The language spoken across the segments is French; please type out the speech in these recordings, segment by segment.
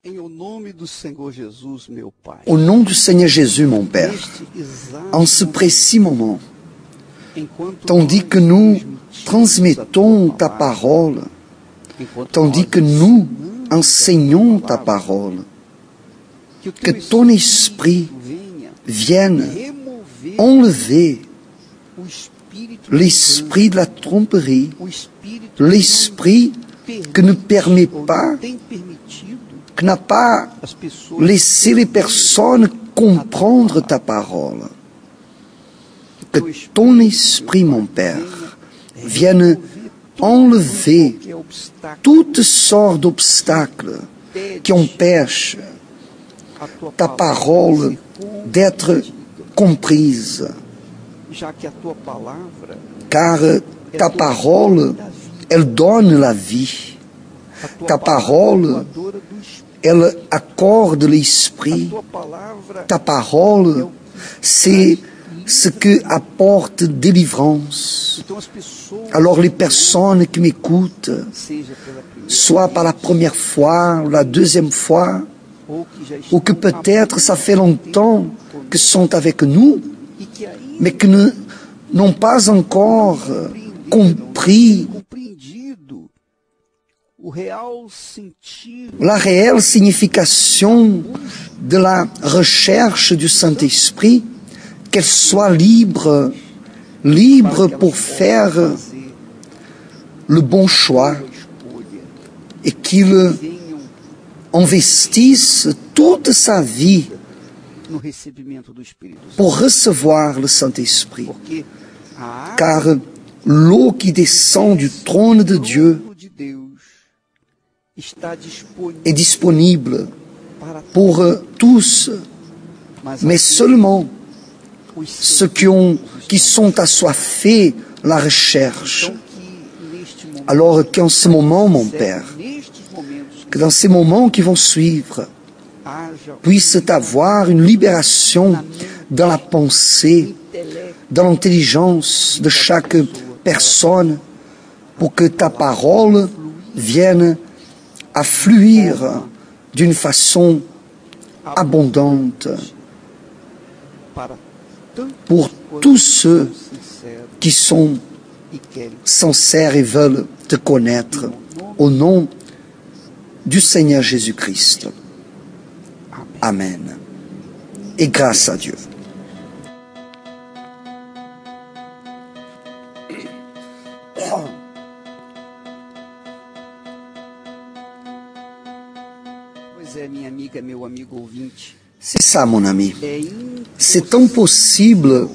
Au nom du Seigneur Jésus, mon Père, en ce précis moment, tandis que nous transmettons ta parole, tandis que nous enseignons ta parole, que ton esprit vienne enlever l'esprit de la tromperie, l'esprit que ne permet pas, que n'a pas laissé les personnes comprendre ta parole. Que ton esprit, mon Père, vienne enlever toutes sortes d'obstacles qui empêchent ta parole d'être comprise. Car ta parole, elle donne la vie. Ta parole, elle accorde l'esprit. Ta parole, c'est ce que apporte délivrance. Alors les personnes qui m'écoutent, soit par la première fois, ou la deuxième fois, ou que peut-être ça fait longtemps que sont avec nous, mais que n'ont pas encore compris la réelle signification de la recherche du Saint-Esprit, qu'elle soit libre pour faire le bon choix et qu'il investisse toute sa vie pour recevoir le Saint-Esprit. Car l'eau qui descend du trône de Dieu est disponible pour tous, mais seulement ceux qui sont assoiffés la recherche. Alors qu'en ce moment, mon Père, que dans ces moments qui vont suivre, puisse avoir une libération dans la pensée, dans l'intelligence de chaque personne, pour que ta parole vienne à fluir d'une façon abondante pour tous ceux qui sont sincères et veulent te connaître, au nom du Seigneur Jésus-Christ. Amen. Et grâce à Dieu. C'est ça, mon ami. C'est impossible,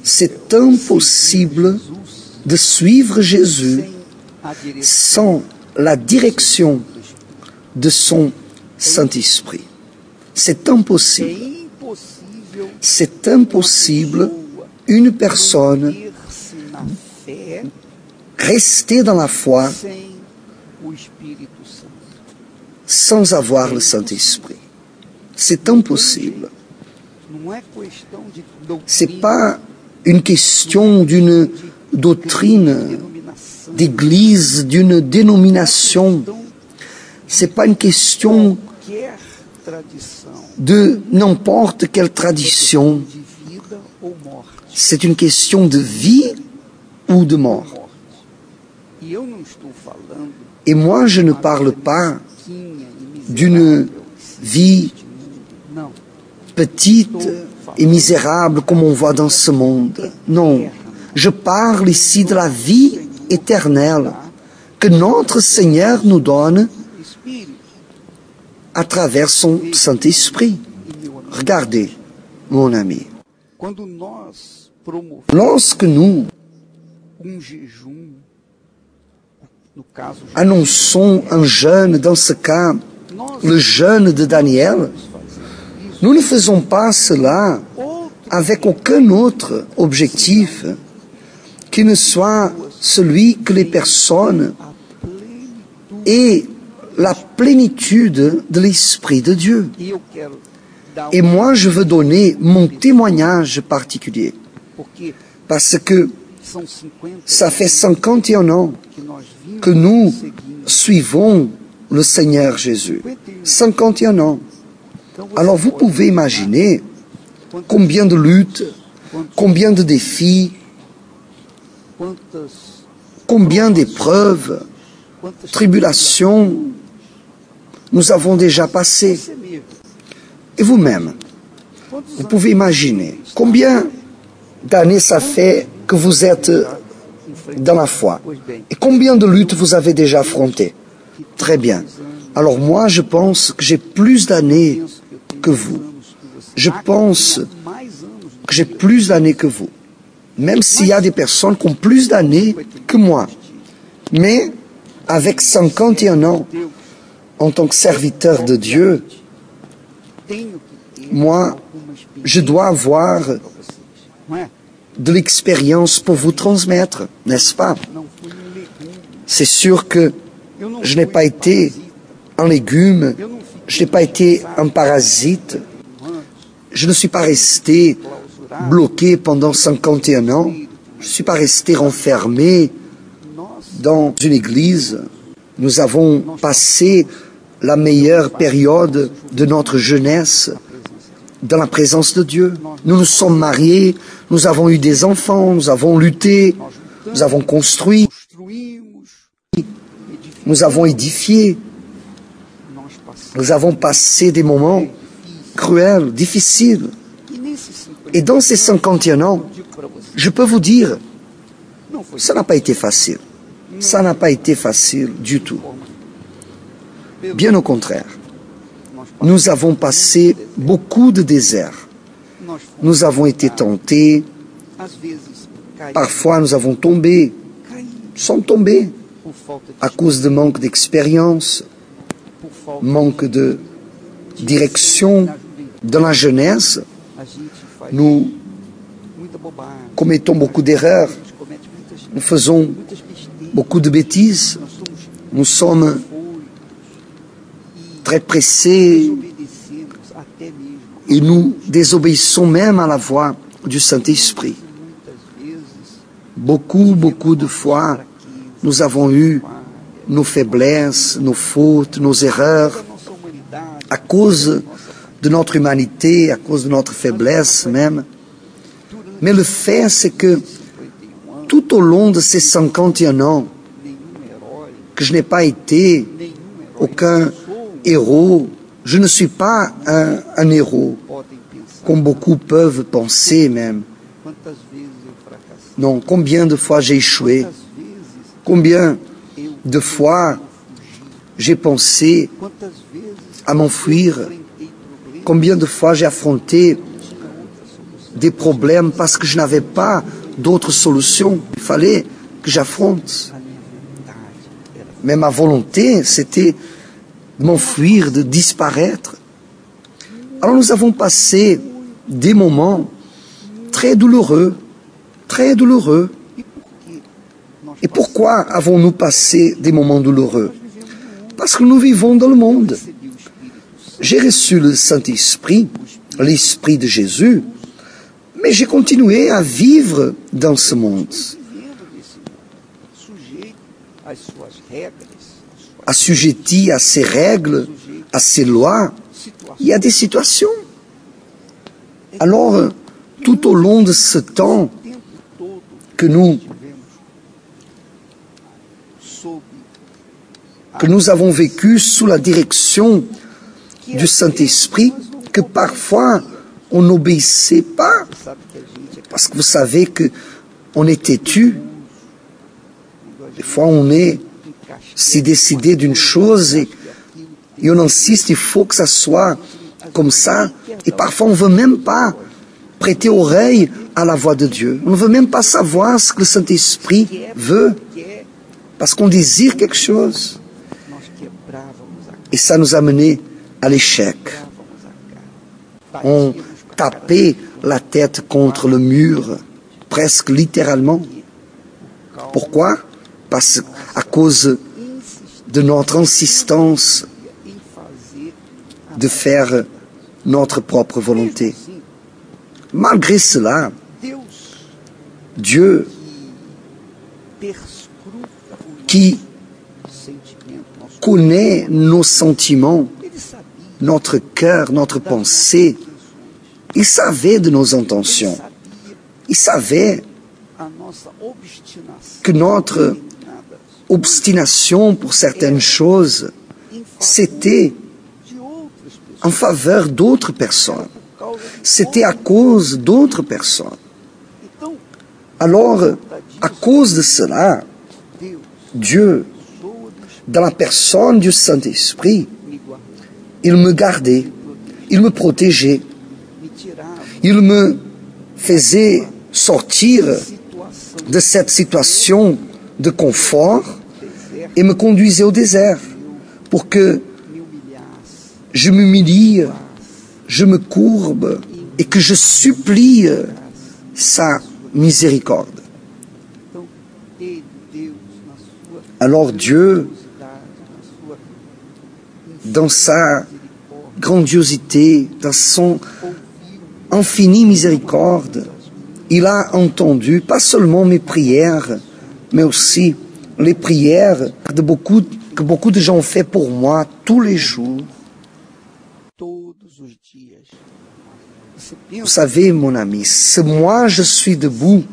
c'est impossible de suivre Jésus sans la direction de son Saint-Esprit. C'est impossible. C'est impossible une personne rester dans la foi sans avoir le Saint-Esprit. C'est impossible. Ce n'est pas une question d'une doctrine d'église, d'une dénomination. Ce n'est pas une question de n'importe quelle tradition. C'est une question de vie ou de mort. Et moi, je ne parle pas d'une vie petite et misérable comme on voit dans ce monde. Non, je parle ici de la vie éternelle que notre Seigneur nous donne à travers son Saint-Esprit. Regardez, mon ami, lorsque nous annonçons un jeûne, dans ce cas, le jeûne de Daniel, nous ne faisons pas cela avec aucun autre objectif qui ne soit celui que les personnes aient la plénitude de l'Esprit de Dieu. Et moi, je veux donner mon témoignage particulier. Parce que Ça fait 51 ans que nous suivons le Seigneur Jésus. 51 ans. Alors vous pouvez imaginer combien de luttes, combien de défis, combien d'épreuves, tribulations nous avons déjà passées. Et vous-même, vous pouvez imaginer combien d'années ça fait que vous êtes dans la foi et combien de luttes vous avez déjà affrontées. Très bien. Alors moi, je pense que j'ai plus d'années que vous. Je pense que j'ai plus d'années que vous. Même s'il y a des personnes qui ont plus d'années que moi. Mais avec 51 ans, en tant que serviteur de Dieu, moi, je dois avoir de l'expérience pour vous transmettre, n'est-ce pas? C'est sûr que je n'ai pas été un légume, je n'ai pas été un parasite, je ne suis pas resté bloqué pendant 51 ans, je ne suis pas resté renfermé dans une église. Nous avons passé la meilleure période de notre jeunesse dans la présence de Dieu. Nous nous sommes mariés, nous avons eu des enfants, nous avons lutté, nous avons construit, nous avons édifié, nous avons passé des moments cruels, difficiles. Et dans ces 51 ans, je peux vous dire, ça n'a pas été facile. Ça n'a pas été facile du tout. Bien au contraire. Nous avons passé beaucoup de déserts. Nous avons été tentés. Parfois, nous avons tombé. Nous sommes tombés à cause de manque d'expérience, manque de direction dans la jeunesse. Nous commettons beaucoup d'erreurs. Nous faisons beaucoup de bêtises. Nous sommes très pressés et nous désobéissons même à la voix du Saint-Esprit. Beaucoup de fois, nous avons eu nos faiblesses, nos fautes, nos erreurs, à cause de notre humanité, à cause de notre faiblesse même. Mais le fait, c'est que tout au long de ces 51 ans, que je n'ai pas été aucun héros, je ne suis pas un héros, comme beaucoup peuvent penser même. Non, combien de fois j'ai échoué, combien de fois j'ai pensé à m'enfuir, combien de fois j'ai affronté des problèmes parce que je n'avais pas d'autre solution. Il fallait que j'affronte. Mais ma volonté, c'était de m'enfuir, de disparaître. Alors nous avons passé des moments très douloureux, très douloureux. Et pourquoi avons-nous passé des moments douloureux? Parce que nous vivons dans le monde. J'ai reçu le Saint-Esprit, l'Esprit de Jésus, mais j'ai continué à vivre dans ce monde, assujetti à ses règles, à ses lois. Il y a des situations. Alors, tout au long de ce temps que nous avons vécu sous la direction du Saint-Esprit, que parfois on n'obéissait pas, parce que vous savez qu'on est têtu. Des fois on est si décidé d'une chose et on insiste, il faut que ça soit comme ça, et parfois on ne veut même pas prêter oreille à la voix de Dieu. On ne veut même pas savoir ce que le Saint-Esprit veut, parce qu'on désire quelque chose. Et ça nous a menés à l'échec. On tapait la tête contre le mur, presque littéralement. Pourquoi? Parce à cause de notre insistance de faire notre propre volonté. Malgré cela, Dieu qui connaît nos sentiments, notre cœur, notre pensée. Il savait de nos intentions. Il savait que notre obstination pour certaines choses, c'était en faveur d'autres personnes. C'était à cause d'autres personnes. Alors, à cause de cela, Dieu, dans la personne du Saint-Esprit, il me gardait, il me protégeait, il me faisait sortir de cette situation de confort et me conduisait au désert pour que je m'humilie, je me courbe et que je supplie sa miséricorde. Alors Dieu, dans sa grandiosité, dans son infinie miséricorde, il a entendu pas seulement mes prières, mais aussi les prières que beaucoup de gens ont fait pour moi tous les jours. Vous savez, mon ami, si moi je suis debout,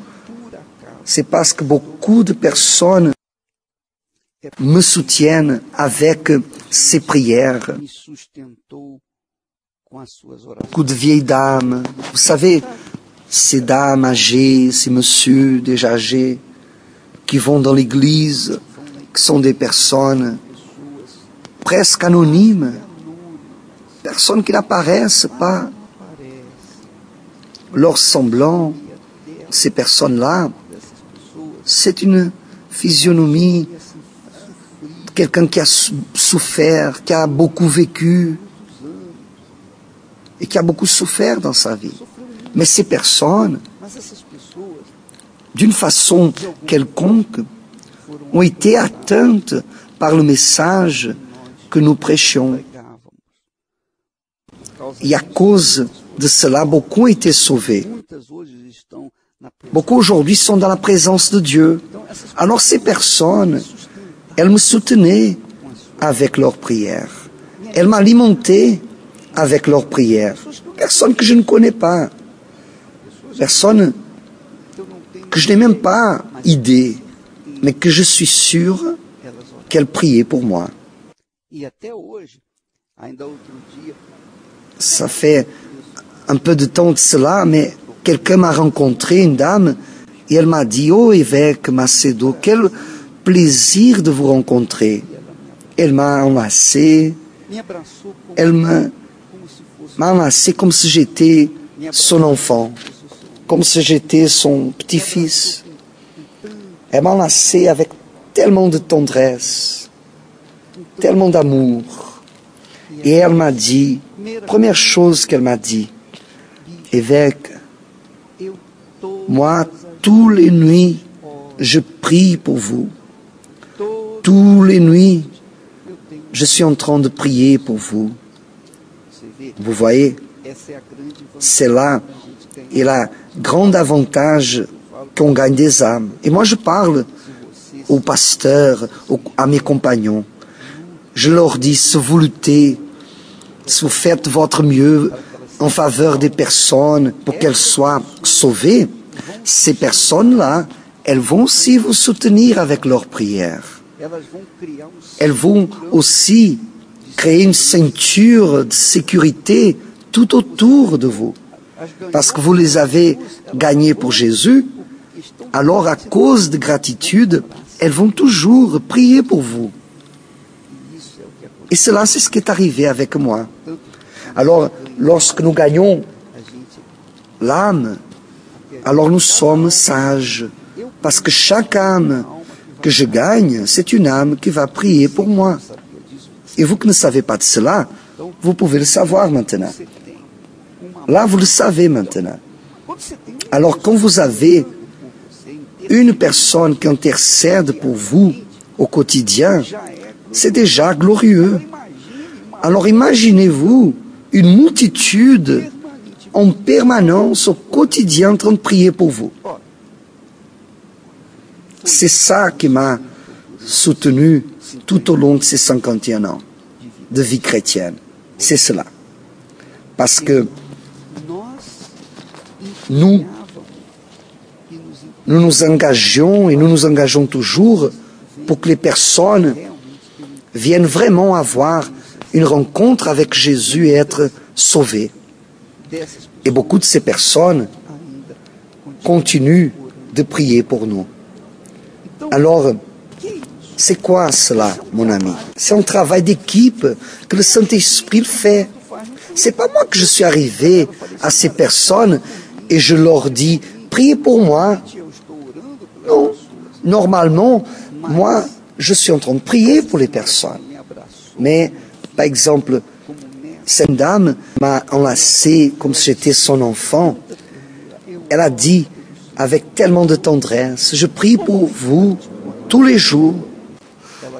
c'est parce que beaucoup de personnes me soutiennent avec ces prières. Beaucoup de vieilles dames, vous savez, ces dames âgées, ces messieurs déjà âgés, qui vont dans l'église, qui sont des personnes presque anonymes, personnes qui n'apparaissent pas. Leur semblant, ces personnes-là, c'est une physionomie, quelqu'un qui a souffert, qui a beaucoup vécu et qui a beaucoup souffert dans sa vie. Mais ces personnes, d'une façon quelconque, ont été atteintes par le message que nous prêchions. Et à cause de cela, beaucoup ont été sauvés. Beaucoup aujourd'hui sont dans la présence de Dieu. Alors ces personnes, elles me soutenaient avec leurs prières. Elles m'alimentaient avec leurs prières. Personne que je ne connais pas. Personne que je n'ai même pas idée, mais que je suis sûr qu'elles priaient pour moi. Ça fait un peu de temps de cela, mais quelqu'un m'a rencontré, une dame, et elle m'a dit, « Oh, évêque Macedo, quel plaisir de vous rencontrer. » Elle m'a enlacé, elle m'a enlacé comme si j'étais son enfant, comme si j'étais son petit-fils. Elle m'a enlacé avec tellement de tendresse, tellement d'amour. Et elle m'a dit, première chose qu'elle m'a dit, « Évêque, moi, toutes les nuits, je prie pour vous. Toutes les nuits, je suis en train de prier pour vous. » Vous voyez, c'est là et le grand avantage qu'on gagne des âmes. Et moi, je parle aux pasteurs, à mes compagnons. Je leur dis, si vous luttez, si vous faites votre mieux en faveur des personnes pour qu'elles soient sauvées, ces personnes-là, elles vont aussi vous soutenir avec leurs prières. Elles vont aussi créer une ceinture de sécurité tout autour de vous. Parce que vous les avez gagnés pour Jésus, alors à cause de gratitude, elles vont toujours prier pour vous. Et cela, c'est ce qui est arrivé avec moi. Alors, lorsque nous gagnons l'âme, alors nous sommes sages. Parce que chaque âme que je gagne, c'est une âme qui va prier pour moi. Et vous qui ne savez pas de cela, vous pouvez le savoir maintenant. Là, vous le savez maintenant. Alors, quand vous avez une personne qui intercède pour vous au quotidien, c'est déjà glorieux. Alors, imaginez-vous une multitude en permanence, au quotidien, en train de prier pour vous. C'est ça qui m'a soutenu tout au long de ces 51 ans de vie chrétienne. C'est cela. Parce que nous nous engagions et nous nous engageons toujours pour que les personnes viennent vraiment avoir une rencontre avec Jésus et être sauvées. Et beaucoup de ces personnes continuent de prier pour nous. Alors, c'est quoi cela, mon ami? C'est un travail d'équipe que le Saint-Esprit fait. C'est pas moi que je suis arrivé à ces personnes et je leur dis, priez pour moi. Non, normalement, moi, je suis en train de prier pour les personnes. Mais, par exemple, cette dame m'a enlacé comme si j'étais son enfant. Elle a dit, avec tellement de tendresse, je prie pour vous tous les jours.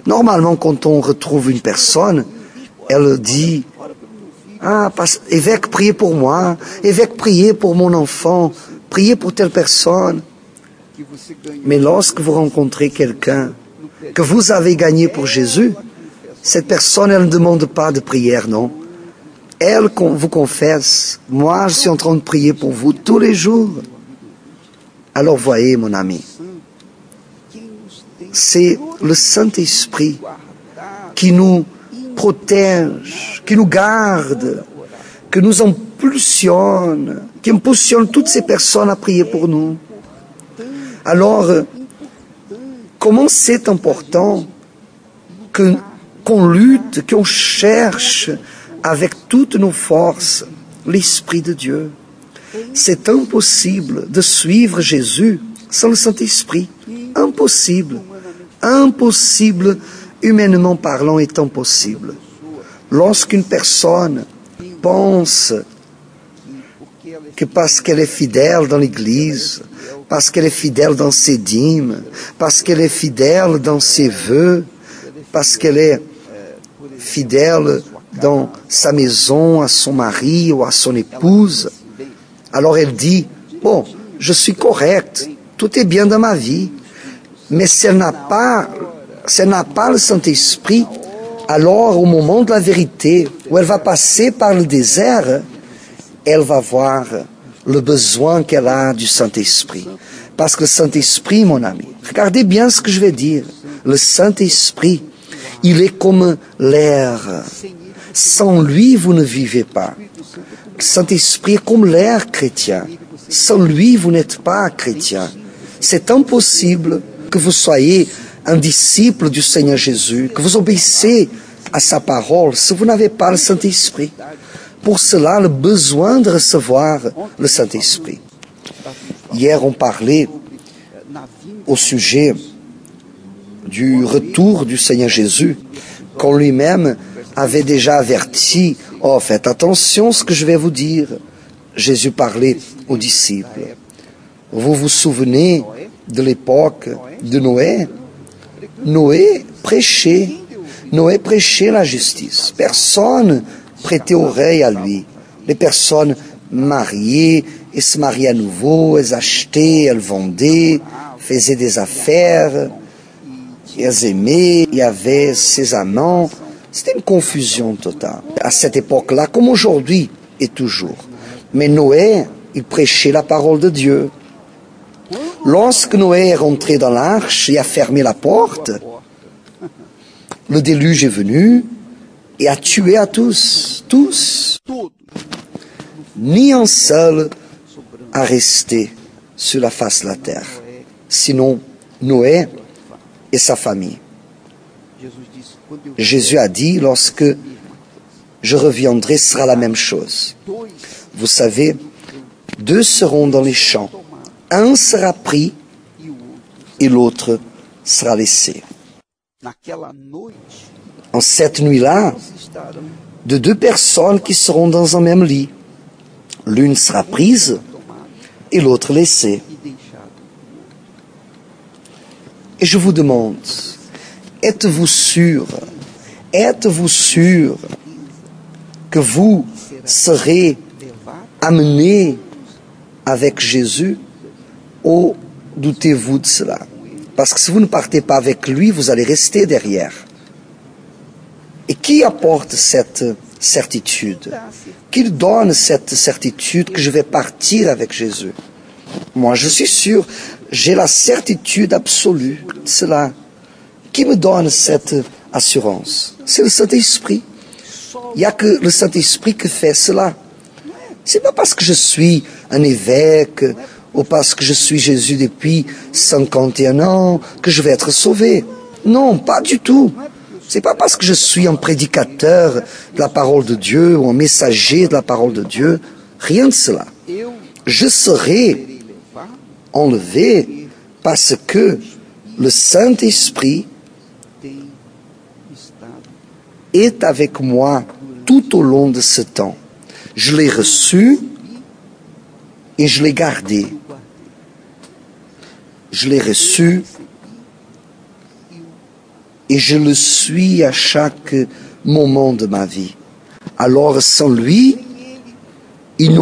Normalement, quand on retrouve une personne, elle dit, évêque, priez pour moi, évêque, priez pour mon enfant, priez pour telle personne. Mais lorsque vous rencontrez quelqu'un que vous avez gagné pour Jésus, cette personne, elle ne demande pas de prière, non. Elle vous confesse, moi je suis en train de prier pour vous tous les jours. Alors voyez, mon ami, c'est le Saint-Esprit qui nous protège, qui nous garde, qui nous impulsionne, qui impulsionne toutes ces personnes à prier pour nous. Alors, comment c'est important qu'on lutte, qu'on cherche avec toutes nos forces l'Esprit de Dieu. C'est impossible de suivre Jésus sans le Saint-Esprit. Impossible. Impossible, humainement parlant, est impossible. Lorsqu'une personne pense que parce qu'elle est fidèle dans l'Église, parce qu'elle est fidèle dans ses dîmes, parce qu'elle est fidèle dans ses vœux, parce qu'elle est fidèle dans sa maison, à son mari ou à son épouse, alors elle dit, bon, je suis correcte, tout est bien dans ma vie, mais si elle n'a pas le Saint-Esprit, alors au moment de la vérité, où elle va passer par le désert, elle va voir le besoin qu'elle a du Saint-Esprit. Parce que le Saint-Esprit, mon ami, regardez bien ce que je vais dire, le Saint-Esprit, il est comme l'air. Sans lui, vous ne vivez pas. Le Saint-Esprit est comme l'air chrétien. Sans lui, vous n'êtes pas chrétien. C'est impossible que vous soyez un disciple du Seigneur Jésus, que vous obéissez à sa parole, si vous n'avez pas le Saint-Esprit. Pour cela, le besoin de recevoir le Saint-Esprit. Hier, on parlait au sujet du retour du Seigneur Jésus, quand lui-même avait déjà averti, « Oh, faites attention à ce que je vais vous dire. » Jésus parlait aux disciples. Vous vous souvenez de l'époque de Noé? Noé prêchait la justice. Personne prêtait oreille à lui. Les personnes mariées, elles se mariaient à nouveau, elles achetaient, elles vendaient, faisaient des affaires, elles aimaient, il y avait ses amants. C'était une confusion totale. À cette époque-là, comme aujourd'hui et toujours. Mais Noé, il prêchait la parole de Dieu. Lorsque Noé est rentré dans l'arche et a fermé la porte, le déluge est venu et a tué à tous. Ni un seul a resté sur la face de la terre, sinon Noé et sa famille. Jésus a dit, lorsque je reviendrai, ce sera la même chose. Vous savez, 2 seront dans les champs. Un sera pris et l'autre sera laissé. En cette nuit-là, de 2 personnes qui seront dans un même lit, l'une sera prise et l'autre laissée. Et je vous demande, êtes-vous sûr que vous serez amenés avec Jésus ou doutez-vous de cela? Parce que si vous ne partez pas avec lui, vous allez rester derrière. Et qui apporte cette certitude? Qui donne cette certitude que je vais partir avec Jésus? Moi, je suis sûr, j'ai la certitude absolue de cela. Qui me donne cette assurance? C'est le Saint-Esprit. Il n'y a que le Saint-Esprit qui fait cela. C'est pas parce que je suis un évêque ou parce que je suis Jésus depuis 51 ans que je vais être sauvé. Non, pas du tout. C'est pas parce que je suis un prédicateur de la parole de Dieu ou un messager de la parole de Dieu. Rien de cela. Je serai enlevé parce que le Saint-Esprit est avec moi tout au long de ce temps. Je l'ai reçu et je l'ai gardé. Je l'ai reçu et je le suis à chaque moment de ma vie. Alors sans lui, il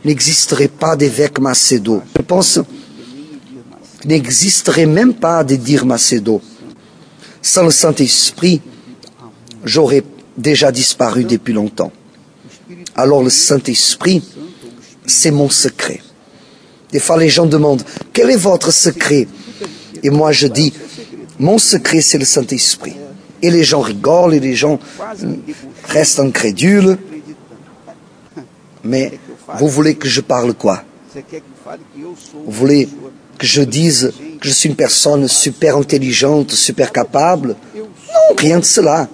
n'existerait pas d'évêque Macedo. Je pense qu'il n'existerait même pas de dire Macedo. Sans le Saint-Esprit, j'aurais déjà disparu depuis longtemps. Alors le Saint-Esprit, c'est mon secret. Des fois les gens demandent, quel est votre secret? Et moi je dis, mon secret c'est le Saint-Esprit. Et les gens rigolent et les gens restent incrédules. Mais vous voulez que je parle quoi? Vous voulez que je dise que je suis une personne super intelligente, super capable? Non, rien de cela.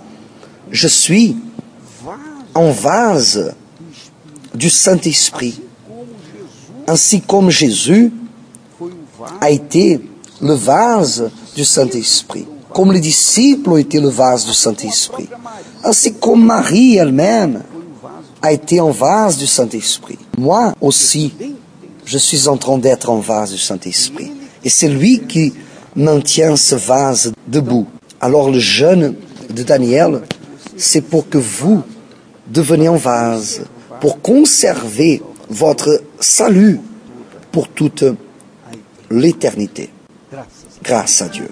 Je suis un vase du Saint-Esprit. Ainsi comme Jésus a été le vase du Saint-Esprit. Comme les disciples ont été le vase du Saint-Esprit. Ainsi comme Marie elle-même a été un vase du Saint-Esprit. Moi aussi, je suis en train d'être un vase du Saint-Esprit. Et c'est lui qui maintient ce vase debout. Alors le jeûne de Daniel, c'est pour que vous deveniez un vase, pour conserver votre salut pour toute l'éternité. Grâce à Dieu.